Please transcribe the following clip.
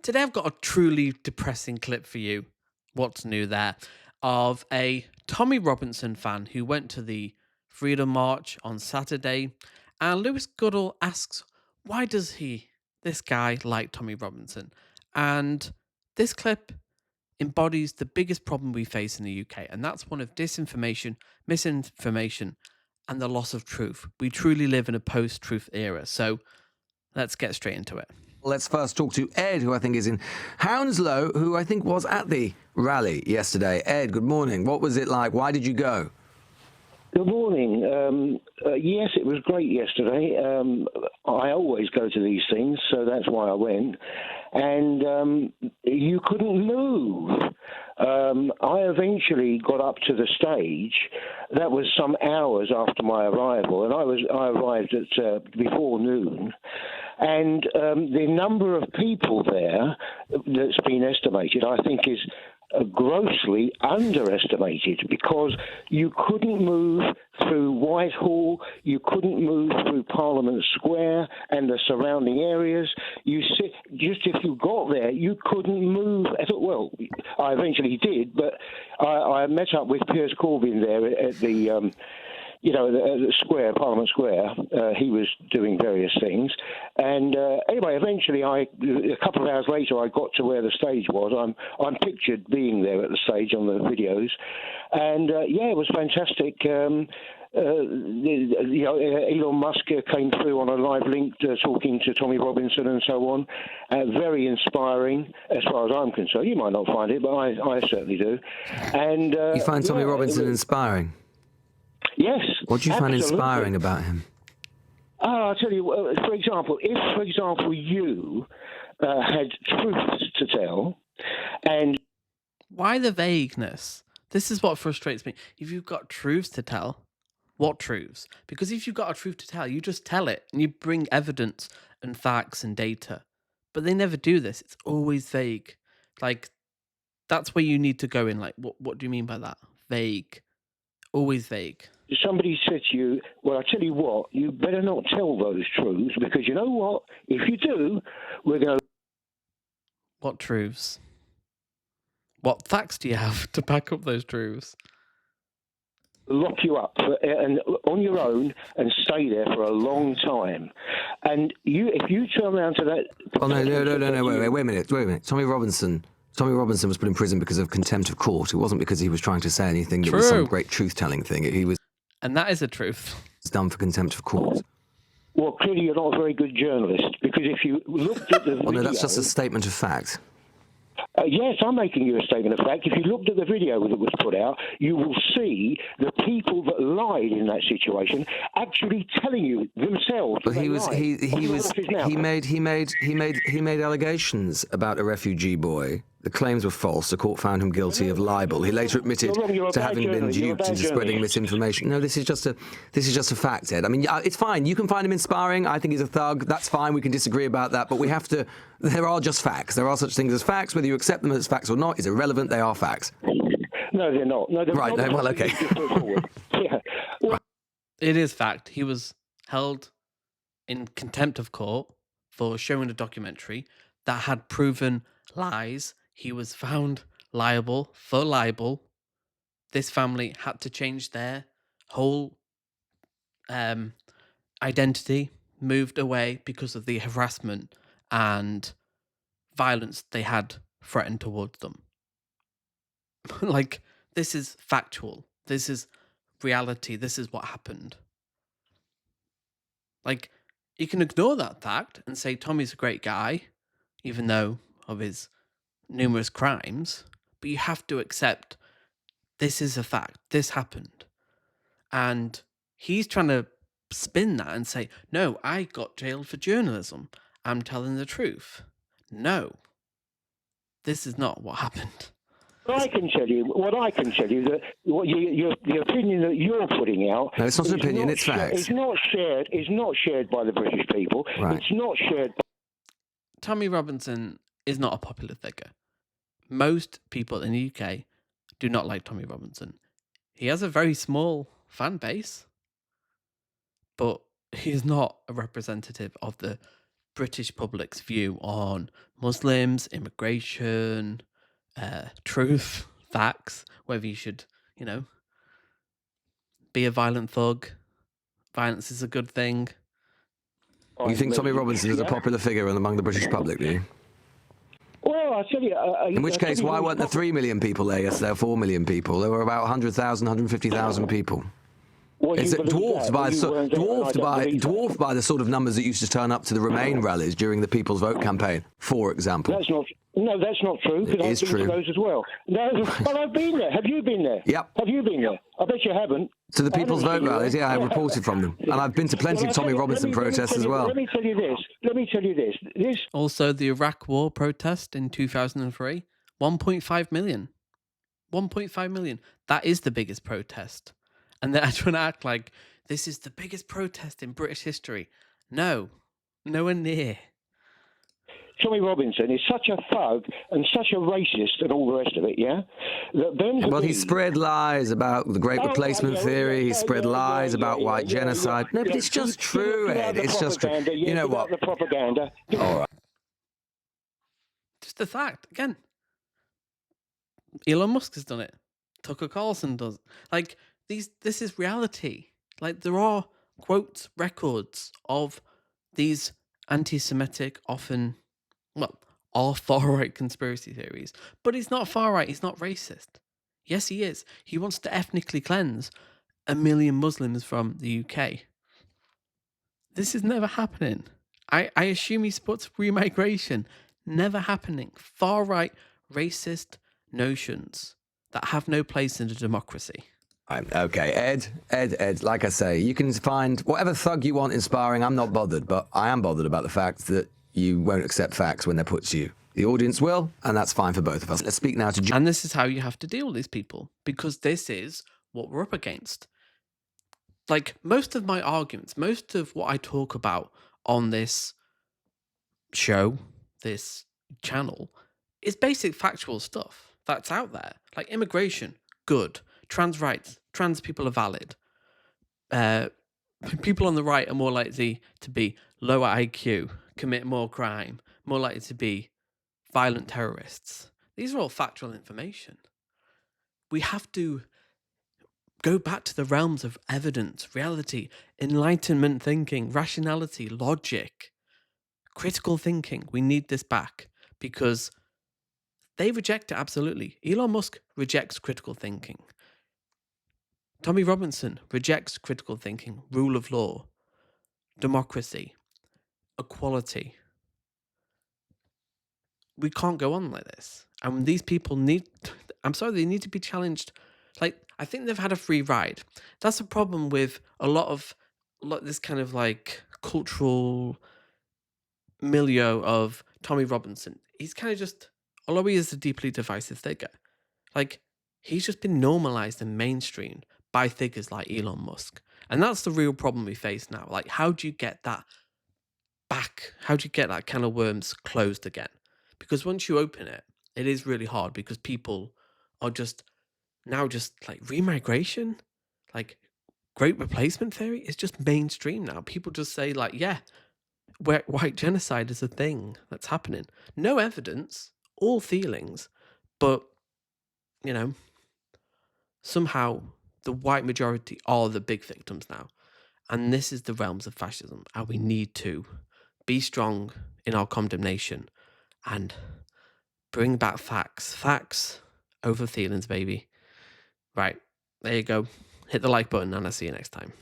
Today I've got a truly depressing clip for you. What's new there? Of a Tommy Robinson fan who went to the Freedom March on Saturday, and Lewis Goodall asks, why does this guy, like Tommy Robinson? And this clip embodies the biggest problem we face in the UK, and that's one of disinformation, misinformation, and the loss of truth. We truly live in a post-truth era, so let's get straight into it. Let's first talk to Ed, who I think is in Hounslow, who I think was at the rally yesterday. Ed, good morning. What was it like? Why did you go? Good morning. Yes, it was great yesterday. I always go to these things, so that's why I went. And you couldn't move. I eventually got up to the stage. That was some hours after my arrival, and I arrived at before noon. And the number of people there that's been estimated, I think, is grossly underestimated, because you couldn't move through Whitehall, you couldn't move through Parliament Square and the surrounding areas. Just if you got there, you couldn't move at all. Well, I eventually did, but I met up with Piers Corbyn there at the the square, Parliament Square. He was doing various things. And anyway, eventually, a couple of hours later, I got to where the stage was. I'm pictured being there at the stage on the videos. And, it was fantastic. Elon Musk came through on a live link talking to Tommy Robinson and so on. Very inspiring, as far as I'm concerned. You might not find it, but I certainly do. And You find Tommy Robinson inspiring? Yes. What do you find absolutely inspiring about him? I'll tell you, for example, if, you had truths to tell, and... Why the vagueness? This is what frustrates me. If you've got truths to tell, what truths? Because if you've got a truth to tell, you just tell it, and you bring evidence and facts and data. But they never do this. It's always vague. Like, that's where you need to go in. Like, what do you mean by that? Vague. Always vague. Somebody said to you, well, I tell you what, you better not tell those truths, because you know what? If you do, we're going to... What truths? What facts do you have to back up those truths? Lock you up and on your own and stay there for a long time. And if you turn around to that... Oh, no, wait a minute. Tommy Robinson was put in prison because of contempt of court. It wasn't because he was trying to say anything that was some great truth-telling thing. He was... And that is a truth. It's done for contempt of court. Well, clearly you're not a very good journalist, because if you looked at the video... Well, no, that's just a statement of fact. Yes, I'm making you a statement of fact. If you looked at the video that was put out, you will see the people that lied in that situation actually telling you themselves. But he made allegations about a refugee boy. The claims were false. The court found him guilty of libel. He later admitted to having been duped into spreading misinformation. No, this is just a fact, Ed. I mean, it's fine. You can find him inspiring. I think he's a thug. That's fine. We can disagree about that. But we have to... There are just facts. There are such things as facts. Whether you accept them as facts or not is irrelevant. They are facts. No, they're not. No, they're right. not. No, well, okay. Yeah. Well, it is fact. He was held in contempt of court for showing a documentary that had proven lies. He was found liable for libel. This family had to change their whole identity, moved away because of the harassment and violence they had threatened towards them. Like, this is factual. This is reality. This is what happened. Like, you can ignore that fact and say Tommy's a great guy, even though of his numerous crimes, but you have to accept this is a fact. This happened. And he's trying to spin that and say, no, I got jailed for journalism. I'm telling the truth. No. This is not what happened. what I can tell you that the opinion that you're putting out... No, it's not an opinion, it's facts. It's not shared by the British people. Right. It's not shared by... Tommy Robinson is not a popular figure. Most people in the UK do not like Tommy Robinson. He has a very small fan base, but he is not a representative of the British public's view on Muslims, immigration, truth, facts, whether you should, be a violent thug. Violence is a good thing. You think Tommy Robinson is a popular figure among the British public, do you? Well, I tell you... In which case, why weren't there 3 million people there yesterday, or 4 million people? There were about 100,000, 150,000 people. It's dwarfed by the sort of numbers that used to turn up to the Remain rallies during the People's Vote campaign, for example. That's not true. It is true. I've been to those as well. No, but I've been there. Have you been there? Yep. Have you been there? I bet you haven't. To the People's Vote rallies, yeah, I have reported from them. And I've been to plenty of Tommy Robinson protests as well. Let me tell you this. Also, the Iraq War protest in 2003, 1.5 million. 1.5 million. That is the biggest protest. And they're trying to act like this is the biggest protest in British history. No, nowhere near. Tommy Robinson is such a thug and such a racist and all the rest of it, yeah? Well, he spread lies about the Great Replacement Theory. He spread lies about white genocide. No, but it's just true, Ed. It's just true. You know what? The propaganda. All right. Just the fact. Again, Elon Musk has done it. Tucker Carlson does. Like, this is reality. Like, there are quotes, records of these anti-Semitic, often... all far-right conspiracy theories. But he's not far-right, he's not racist. Yes, he is. He wants to ethnically cleanse 1 million Muslims from the UK. This is never happening. I assume he supports remigration. Never happening. Far-right, racist notions that have no place in a democracy. Okay, Ed, like I say, you can find whatever thug you want inspiring. I'm not bothered, but I am bothered about the fact that you won't accept facts when they're put to you. The audience will, and that's fine for both of us. Let's speak now to... And this is how you have to deal with these people, because this is what we're up against. Like, most of my arguments, most of what I talk about on this show, this channel, is basic factual stuff that's out there. Like immigration, good. Trans rights, trans people are valid. People on the right are more likely to be lower IQ, commit more crime, more likely to be violent terrorists. These are all factual information. We have to go back to the realms of evidence, reality, enlightenment thinking, rationality, logic, critical thinking. We need this back because they reject it absolutely. Elon Musk rejects critical thinking. Tommy Robinson rejects critical thinking, rule of law, democracy, equality. We can't go on like this. And these people they need to be challenged. Like, I think they've had a free ride. That's the problem with a lot of this kind of like cultural milieu of Tommy Robinson. He's kind of just, although he is a deeply divisive figure, like he's just been normalized and mainstreamed by figures like Elon Musk. And that's the real problem we face now. Like, how do you get that back? How do you get that can of worms closed again? Because once you open it, it is really hard because people are just like remigration, like Great Replacement Theory is just mainstream now. People just say like, yeah, white genocide is a thing that's happening. No evidence, all feelings, but, somehow the white majority are the big victims now. And this is the realms of fascism. And we need to be strong in our condemnation and bring back facts. Facts over feelings, baby. Right, there you go. Hit the like button and I'll see you next time.